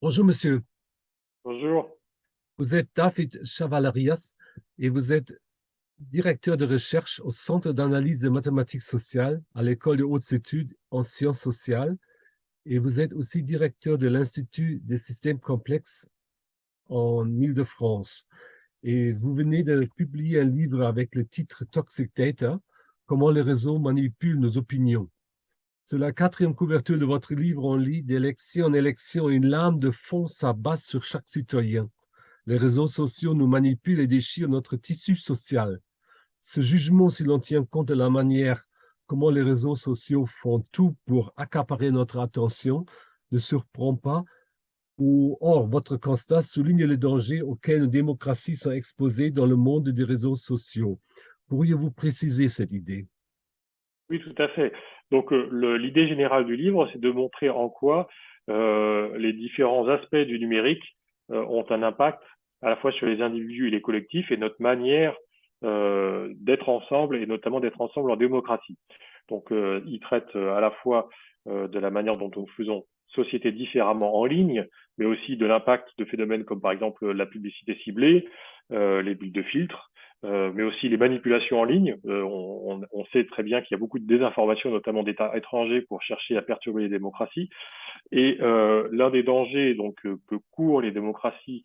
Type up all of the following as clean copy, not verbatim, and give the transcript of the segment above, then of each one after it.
Bonjour monsieur, Bonjour. vous êtes David Chavalarias et vous êtes directeur de recherche au Centre d'analyse des mathématiques sociales à l'École de hautes études en sciences sociales et vous êtes aussi directeur de l'Institut des systèmes complexes en Île-de-France. Et vous venez de publier un livre avec le titre Toxic Data, comment les réseaux manipulent nos opinions. Sur la quatrième couverture de votre livre, on lit d'élection en élection, une lame de fond s'abat sur chaque citoyen. Les réseaux sociaux nous manipulent et déchirent notre tissu social. Ce jugement, si l'on tient compte de la manière comment les réseaux sociaux font tout pour accaparer notre attention, ne surprend pas. Or, votre constat souligne les dangers auxquels nos démocraties sont exposées dans le monde des réseaux sociaux. Pourriez-vous préciser cette idée? Oui, tout à fait. Donc, l'idée générale du livre, c'est de montrer en quoi les différents aspects du numérique ont un impact à la fois sur les individus et les collectifs et notre manière d'être ensemble et notamment d'être ensemble en démocratie. Donc, il traite à la fois de la manière dont nous faisons société différemment en ligne, mais aussi de l'impact de phénomènes comme par exemple la publicité ciblée, les bulles de filtre, mais aussi les manipulations en ligne. On sait très bien qu'il y a beaucoup de désinformation, notamment d'États étrangers, pour chercher à perturber les démocraties. Et l'un des dangers donc, que courent les démocraties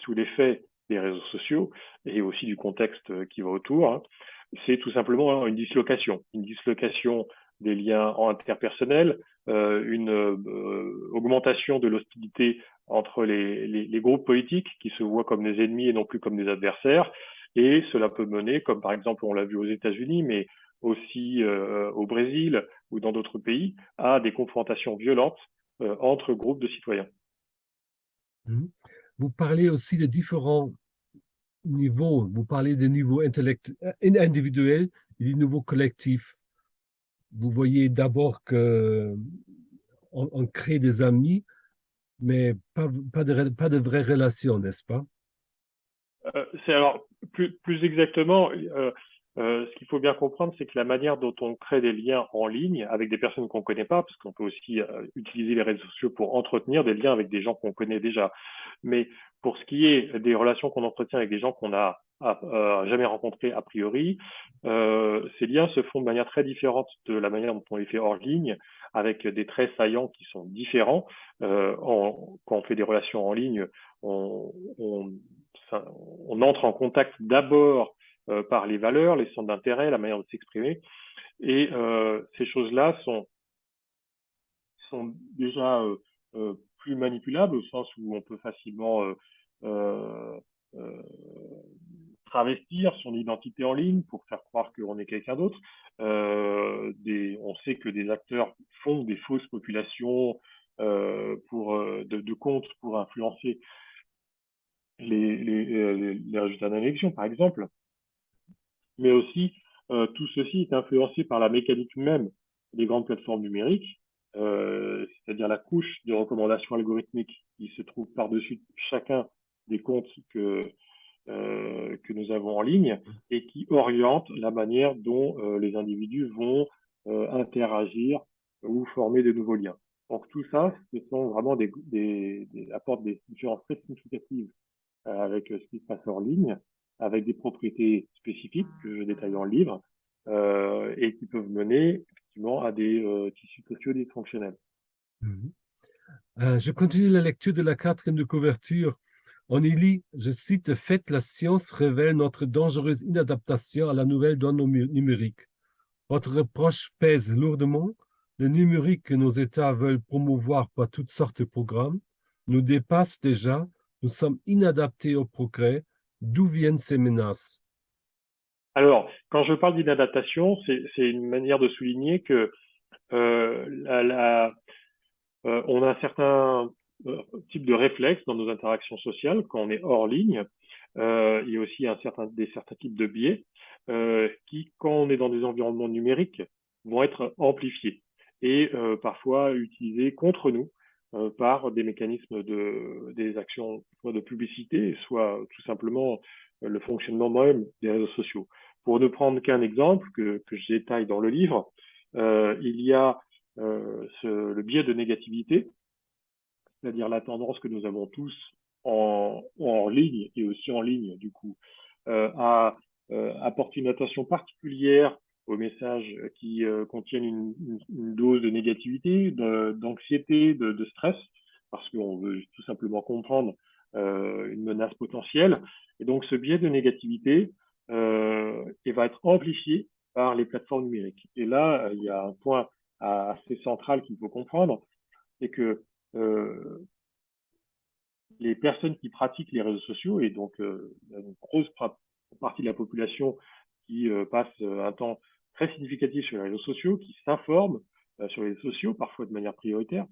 sous l'effet des réseaux sociaux et aussi du contexte qui va autour, hein, c'est tout simplement une dislocation des liens interpersonnels, une augmentation de l'hostilité entre les groupes politiques qui se voient comme des ennemis et non plus comme des adversaires. Et cela peut mener, comme par exemple on l'a vu aux États-Unis, mais aussi au Brésil ou dans d'autres pays, à des confrontations violentes entre groupes de citoyens. Mhm. Vous parlez aussi de différents niveaux. Vous parlez des niveaux individuels et des niveaux collectifs. Vous voyez d'abord que on crée des amis, mais pas de vraies relations, n'est-ce pas? C'est alors plus exactement, ce qu'il faut bien comprendre, c'est que la manière dont on crée des liens en ligne avec des personnes qu'on ne connaît pas, parce qu'on peut aussi utiliser les réseaux sociaux pour entretenir des liens avec des gens qu'on connaît déjà. Mais pour ce qui est des relations qu'on entretient avec des gens qu'on n'a jamais rencontrés a priori, ces liens se font de manière très différente de la manière dont on les fait hors ligne, avec des traits saillants qui sont différents. Quand on fait des relations en ligne, on on entre en contact d'abord par les valeurs, les centres d'intérêt, la manière de s'exprimer. Et ces choses-là sont déjà plus manipulables au sens où on peut facilement euh, euh, travestir son identité en ligne pour faire croire qu'on est quelqu'un d'autre. On sait que des acteurs font des fausses populations de comptes pour influencer les résultats d'une élection, par exemple. Mais aussi tout ceci est influencé par la mécanique même des grandes plateformes numériques, c'est-à-dire la couche de recommandations algorithmiques qui se trouve par-dessus chacun des comptes que nous avons en ligne et qui oriente la manière dont les individus vont interagir ou former de nouveaux liens. Donc tout ça, ce sont vraiment apportent des différences très significatives avec ce qui se passe en ligne, avec des propriétés spécifiques que je détaille dans le livre, et qui peuvent mener effectivement à des tissus sociaux dysfonctionnels. Mhm. Je continue la lecture de la quatrième de couverture. On y lit, je cite, Faites la science révèle notre dangereuse inadaptation à la nouvelle donne numérique. Votre reproche pèse lourdement. Le numérique que nos États veulent promouvoir par toutes sortes de programmes nous dépasse déjà. Nous sommes inadaptés au progrès. D'où viennent ces menaces? Alors, quand je parle d'inadaptation, c'est une manière de souligner que euh, la, la, on a un certain type de réflexe dans nos interactions sociales quand on est hors ligne. Il y a aussi certains types de biais qui, quand on est dans des environnements numériques, vont être amplifiés et parfois utilisés contre nous par des mécanismes des actions soit de publicité, soit tout simplement le fonctionnement même des réseaux sociaux. Pour ne prendre qu'un exemple que je détaille dans le livre, il y a le biais de négativité c'est-à-dire la tendance que nous avons tous en ligne et aussi en ligne, du coup, à apporter une attention particulière aux messages qui contiennent une dose de négativité, d'anxiété, de stress, parce qu'on veut tout simplement comprendre une menace potentielle. Et donc, ce biais de négativité il va être amplifié par les plateformes numériques. Et là, il y a un point assez central qu'il faut comprendre, c'est que les personnes qui pratiquent les réseaux sociaux, et donc il y a une grosse partie de la population qui passe un temps très significatif sur les réseaux sociaux, qui s'informent sur les réseaux sociaux, parfois de manière prioritaire.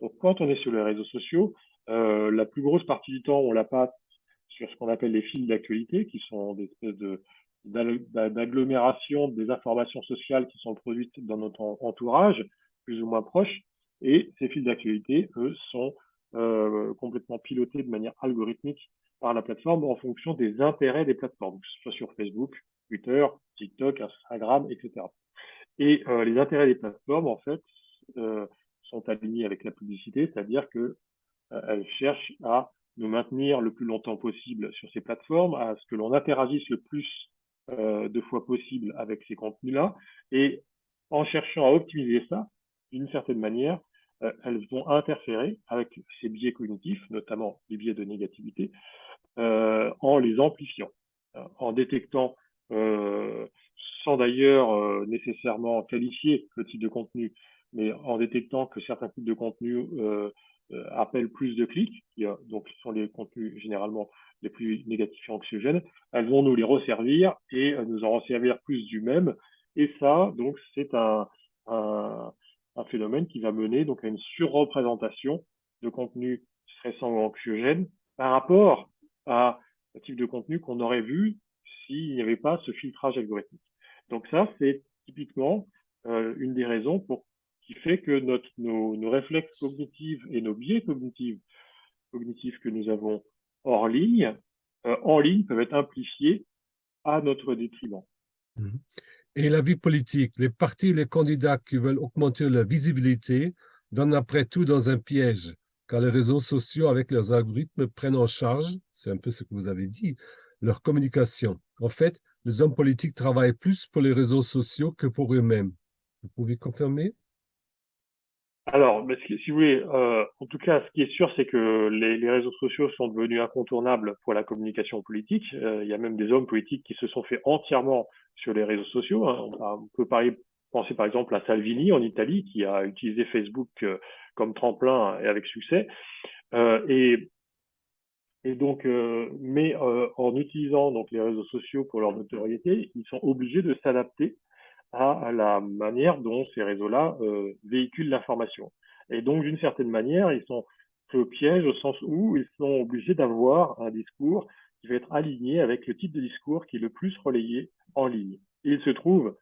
Donc quand on est sur les réseaux sociaux, la plus grosse partie du temps, on la passe sur ce qu'on appelle les fils d'actualité, qui sont des espèces d'agglomération des informations sociales qui sont produites dans notre entourage, plus ou moins proche. Et ces fils d'actualité, eux, sont complètement pilotés de manière algorithmique par la plateforme en fonction des intérêts des plateformes, que ce soit sur Facebook, Twitter, TikTok, Instagram, etc. Et les intérêts des plateformes, en fait, sont alignés avec la publicité, c'est-à-dire que elles cherchent à nous maintenir le plus longtemps possible sur ces plateformes, à ce que l'on interagisse le plus de fois possible avec ces contenus-là. Et en cherchant à optimiser ça, d'une certaine manière, elles vont interférer avec ces biais cognitifs, notamment les biais de négativité, en les amplifiant, en détectant, sans d'ailleurs nécessairement qualifier le type de contenu, mais en détectant que certains types de contenus appellent plus de clics, donc ce sont les contenus généralement les plus négatifs et anxiogènes, elles vont nous les resservir et nous en resservir plus du même. Et ça, donc, c'est un phénomène qui va mener donc à une surreprésentation de contenus stressants ou anxiogènes par rapport à un type de contenu qu'on aurait vu s'il n'y avait pas ce filtrage algorithmique. Donc ça, c'est typiquement une des raisons qui fait que nos réflexes cognitifs et nos biais cognitifs que nous avons hors ligne, en ligne, peuvent être amplifiés à notre détriment. Mhm. Et la vie politique, les partis et les candidats qui veulent augmenter leur visibilité donnent après tout dans un piège, car les réseaux sociaux, avec leurs algorithmes, prennent en charge, c'est un peu ce que vous avez dit, leur communication. En fait, les hommes politiques travaillent plus pour les réseaux sociaux que pour eux-mêmes. Vous pouvez confirmer? Alors, mais si vous voulez, en tout cas, ce qui est sûr, c'est que les réseaux sociaux sont devenus incontournables pour la communication politique. Il y a même des hommes politiques qui se sont fait entièrement sur les réseaux sociaux, hein. On peut penser par exemple à Salvini en Italie, qui a utilisé Facebook comme tremplin et avec succès. Euh, et, et donc, mais en utilisant donc les réseaux sociaux pour leur notoriété, ils sont obligés de s'adapter à la manière dont ces réseaux-là véhiculent l'information. Et donc, d'une certaine manière, ils sont pris au piège au sens où ils sont obligés d'avoir un discours qui va être aligné avec le type de discours qui est le plus relayé en ligne. Et il se trouve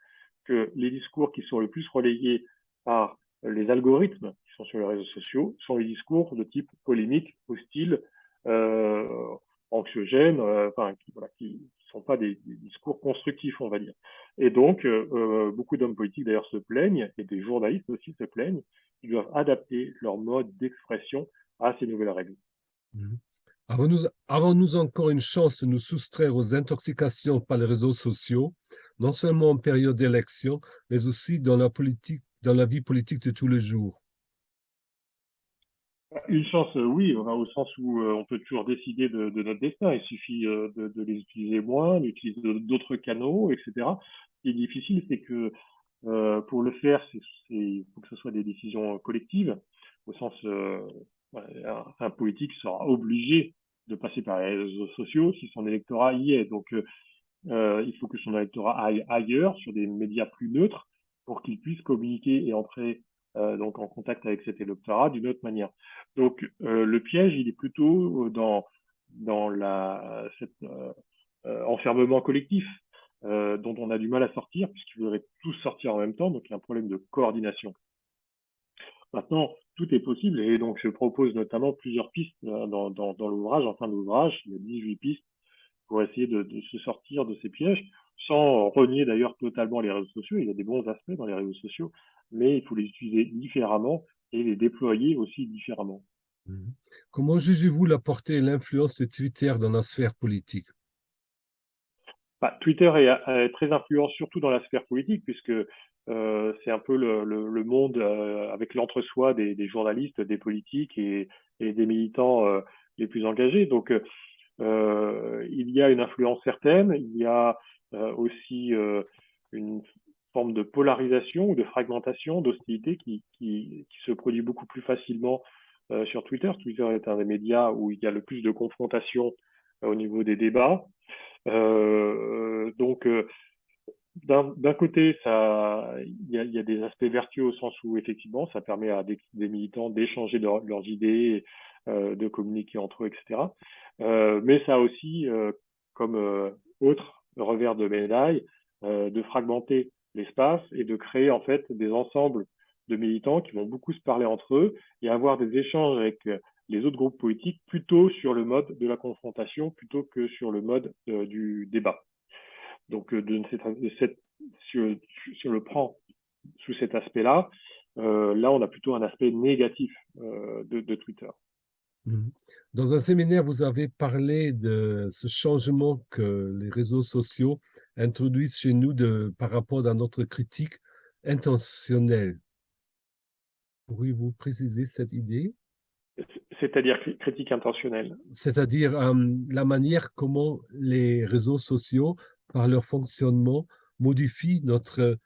que les discours qui sont le plus relayés par les algorithmes qui sont sur les réseaux sociaux sont les discours de type polémique, hostile, euh, anxiogène, enfin, qui sont pas des discours constructifs, on va dire. Et donc, beaucoup d'hommes politiques d'ailleurs se plaignent, et des journalistes aussi se plaignent, ils doivent adapter leur mode d'expression à ces nouvelles règles. Mhm. Avons-nous encore une chance de nous soustraire aux intoxications par les réseaux sociaux, non seulement en période d'élection, mais aussi dans la politique, dans la vie politique de tous les jours? Une chance, oui, enfin, au sens où on peut toujours décider de notre destin. Il suffit de les utiliser moins, d'utiliser d'autres canaux, etc. Ce qui est difficile, c'est que pour le faire, il faut que ce soit des décisions collectives, au sens, un politique sera obligé de passer par les réseaux sociaux si son électorat y est. Donc, il faut que son électorat aille ailleurs, sur des médias plus neutres, pour qu'il puisse communiquer et entrer donc en contact avec cet électorat d'une autre manière. Donc le piège, il est plutôt dans cet enfermement collectif dont on a du mal à sortir, puisqu'il faudrait tous sortir en même temps, donc il y a un problème de coordination. Maintenant, tout est possible, et donc je propose notamment plusieurs pistes dans l'ouvrage, en fin d'ouvrage, il y a 18 pistes pour essayer de se sortir de ces pièges, sans renier d'ailleurs totalement les réseaux sociaux. Il y a des bons aspects dans les réseaux sociaux, mais il faut les utiliser différemment et les déployer aussi différemment. Mhm. Comment jugez-vous la portée et l'influence de Twitter dans la sphère politique? Bah, Twitter est très influent surtout dans la sphère politique, puisque c'est un peu le monde avec l'entre-soi des journalistes, des politiques et des militants les plus engagés. Donc, il y a une influence certaine, il y a aussi une forme de polarisation ou de fragmentation, d'hostilité qui se produit beaucoup plus facilement sur Twitter. Twitter est un des médias où il y a le plus de confrontation au niveau des débats. Donc, d'un côté, il y a des aspects vertueux au sens où effectivement, ça permet à des militants d'échanger leurs idées, de communiquer entre eux, etc. Mais ça a aussi, comme autre revers de médaille, de fragmenter l'espace et de créer en fait des ensembles de militants qui vont beaucoup se parler entre eux et avoir des échanges avec les autres groupes politiques plutôt sur le mode de la confrontation plutôt que sur le mode du débat. Donc, si on le prend sous cet aspect-là, là, on a plutôt un aspect négatif de Twitter. Mhm. Dans un séminaire, vous avez parlé de ce changement que les réseaux sociaux introduisent chez nous par rapport à notre critique intentionnelle. Pourriez-vous préciser cette idée? C'est-à-dire critique intentionnelle. C'est-à-dire la manière comment les réseaux sociaux, par leur fonctionnement, modifient notre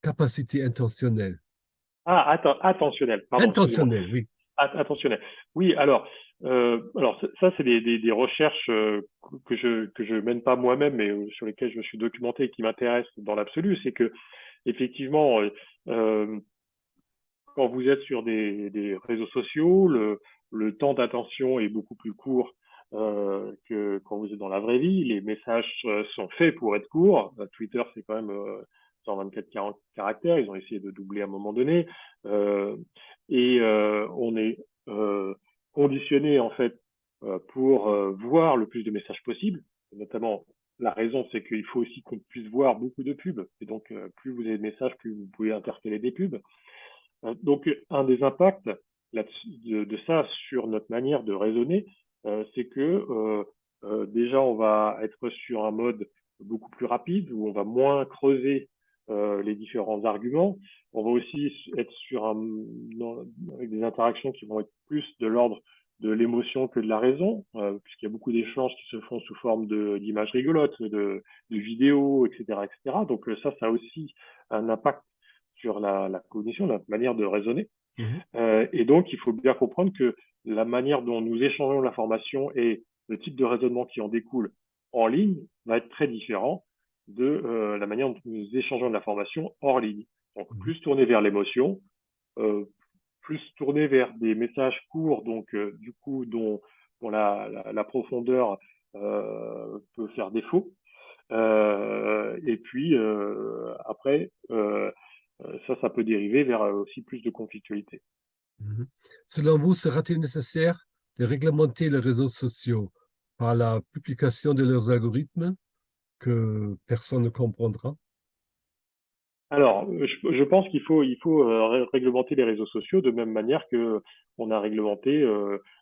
capacité intentionnelle. Ah, attentionnelle, pardon, excusez-moi. Intentionnelle, oui. Attentionnelle. Oui, alors ça, c'est des recherches que je mène pas moi-même, mais sur lesquelles je me suis documenté et qui m'intéressent dans l'absolu. C'est que, effectivement, quand vous êtes sur des réseaux sociaux, le temps d'attention est beaucoup plus court que quand vous êtes dans la vraie vie. Les messages sont faits pour être courts. Twitter, c'est quand même 124 caractères. Ils ont essayé de doubler à un moment donné. On est conditionné, en fait, pour voir le plus de messages possible. Notamment, la raison, c'est qu'il faut aussi qu'on puisse voir beaucoup de pubs. Et donc, plus vous avez de messages, plus vous pouvez interpeller des pubs. Donc, un des impacts de ça sur notre manière de raisonner, c'est que déjà, on va être sur un mode beaucoup plus rapide où on va moins creuser les différents arguments. On va aussi être avec des interactions qui vont être plus de l'ordre de l'émotion que de la raison, puisqu'il y a beaucoup d'échanges qui se font sous forme d'images rigolotes, de vidéos, etc., etc. Donc ça a aussi un impact sur la cognition, la manière de raisonner. Mhm. Et donc, il faut bien comprendre que la manière dont nous échangeons l'information et le type de raisonnement qui en découle en ligne va être très différent de la manière dont nous échangeons de l'information hors ligne. Donc, Mhm. plus tourné vers l'émotion, euh, plus tourné vers des messages courts, donc du coup, dont la profondeur peut faire défaut. Et puis, après, ça peut dériver vers aussi plus de conflictualité. Mhm. Selon vous, sera-t-il nécessaire de réglementer les réseaux sociaux par la publication de leurs algorithmes que personne ne comprendra? Alors, je pense il faut réglementer les réseaux sociaux de même manière que on a réglementé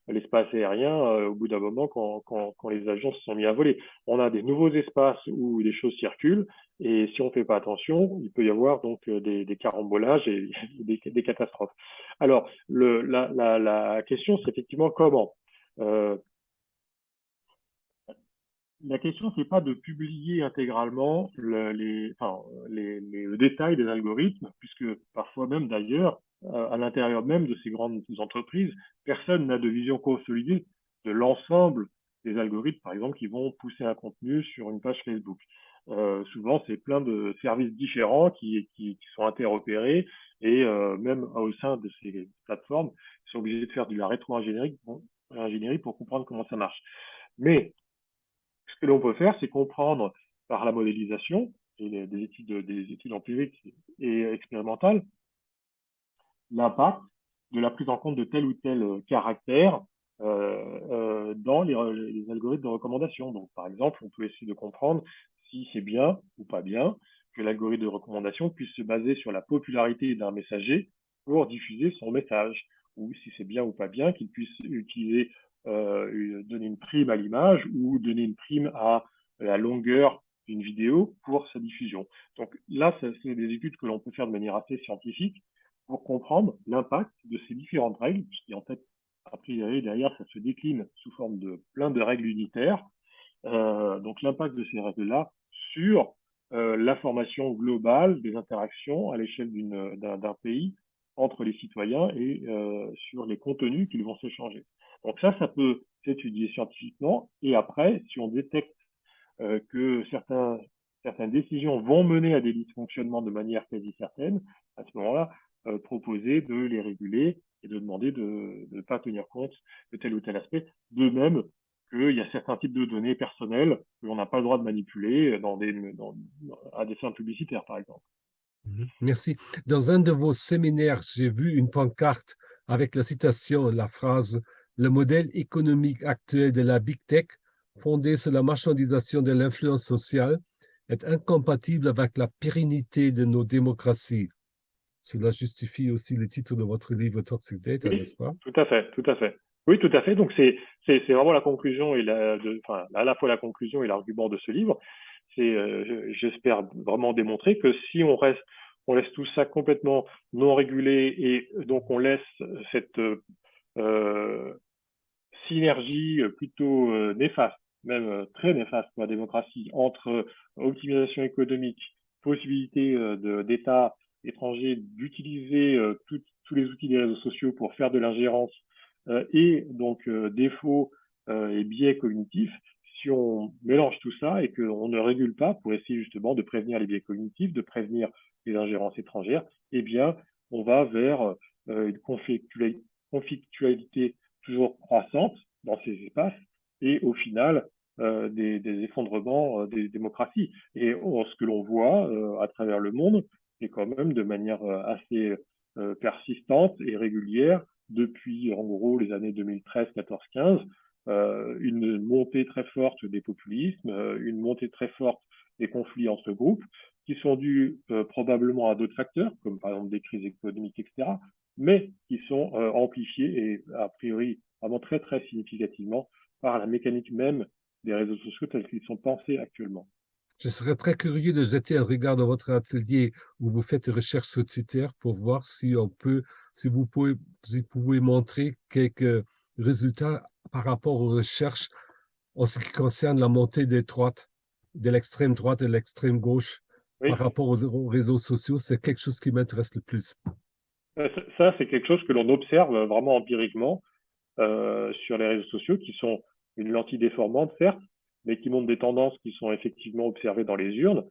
l'espace aérien au bout d'un moment quand les avions se sont mis à voler. On a des nouveaux espaces où des choses circulent et si on ne fait pas attention, il peut y avoir donc des carambolages et des catastrophes. Alors, la question, c'est effectivement comment. Euh, La question, c'est pas de publier intégralement le détail des algorithmes, puisque parfois même d'ailleurs, à l'intérieur même de ces grandes entreprises, personne n'a de vision consolidée de l'ensemble des algorithmes, par exemple, qui vont pousser un contenu sur une page Facebook. Souvent, c'est plein de services différents qui sont interopérés et même au sein de ces plateformes, ils sont obligés de faire de la rétro-ingénierie pour comprendre comment ça marche. Mais ce que l'on peut faire, c'est comprendre par la modélisation et des études empiriques et expérimentales l'impact de la prise en compte de tel ou tel caractère dans les algorithmes de recommandation. Donc, par exemple, on peut essayer de comprendre si c'est bien ou pas bien que l'algorithme de recommandation puisse se baser sur la popularité d'un messager pour diffuser son message, ou si c'est bien ou pas bien, qu'il puisse utiliser, donner une prime à l'image ou donner une prime à la longueur d'une vidéo pour sa diffusion. Donc là, c'est des études que l'on peut faire de manière assez scientifique pour comprendre l'impact de ces différentes règles, puisqu'en fait, a priori, derrière, ça se décline sous forme de plein de règles unitaires. Donc l'impact de ces règles-là sur l'information globale des interactions à l'échelle d'un pays entre les citoyens et sur les contenus qu'ils vont s'échanger. Donc ça peut s'étudier scientifiquement. Et après, si on détecte que certaines décisions vont mener à des dysfonctionnements de manière quasi certaine, à ce moment-là, proposer de les réguler et de demander de ne pas tenir compte de tel ou tel aspect. De même qu'il y a certains types de données personnelles que l'on n'a pas le droit de manipuler à des fins publicitaires, par exemple. Merci. Dans un de vos séminaires, j'ai vu une pancarte avec la citation, la phrase « Le modèle économique actuel de la Big Tech, fondé sur la marchandisation de l'influence sociale, est incompatible avec la pérennité de nos démocraties. » Cela justifie aussi le titre de votre livre Toxic Data, Oui, n'est-ce pas? tout à fait, tout à fait. Oui, tout à fait. Donc c'est vraiment la conclusion et enfin, à la fois la conclusion et l'argument de ce livre. J'espère vraiment démontrer que si on laisse tout ça complètement non régulé et donc on laisse cette synergie plutôt néfaste, même très néfaste pour la démocratie, entre optimisation économique, possibilité d'États étrangers d'utiliser tous les outils des réseaux sociaux pour faire de l'ingérence et donc défauts et biais cognitifs. Si on mélange tout ça et qu'on ne régule pas pour essayer justement de prévenir les biais cognitifs, de prévenir les ingérences étrangères, eh bien, on va vers une conflictualité toujours croissante dans ces espaces et au final des effondrements des démocraties. Et ce que l'on voit à travers le monde, c'est quand même de manière assez persistante et régulière depuis en gros les années 2013, 14, 15, une montée très forte des populismes, une montée très forte des conflits entre groupes qui sont dus probablement à d'autres facteurs, comme par exemple des crises économiques, etc., mais qui sont amplifiés et a priori vraiment très très significativement par la mécanique même des réseaux sociaux tels qu'ils sont pensés actuellement. Je serais très curieux de jeter un regard dans votre atelier où vous faites des recherches sur Twitter pour voir si vous pouvez montrer quelques résultats par rapport aux recherches en ce qui concerne la montée des droites, de l'extrême droite et de l'extrême gauche par Oui, rapport aux réseaux sociaux. C'est quelque chose qui m'intéresse le plus. ça c'est quelque chose que l'on observe vraiment empiriquement sur les réseaux sociaux, qui sont une lentille déformante, certes, mais qui montrent des tendances qui sont effectivement observées dans les urnes.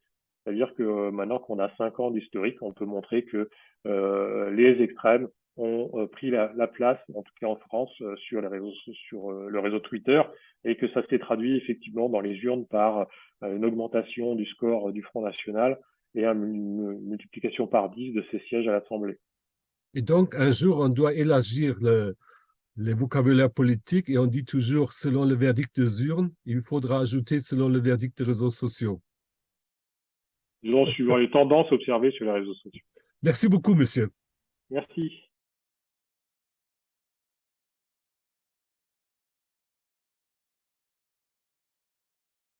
C'est-à-dire que maintenant qu'on a 5 ans d'historique, on peut montrer que les extrêmes ont pris la place, en tout cas en France, sur le réseau Twitter, et que ça s'est traduit effectivement dans les urnes par une augmentation du score du Front National et une multiplication par 10 de ses sièges à l'Assemblée. Et donc, un jour, on doit élargir les vocabulaires politiques et on dit toujours selon le verdict des urnes, il faudra ajouter selon le verdict des réseaux sociaux. Disons, suivant les tendances observées sur les réseaux sociaux. Merci beaucoup, monsieur. Merci.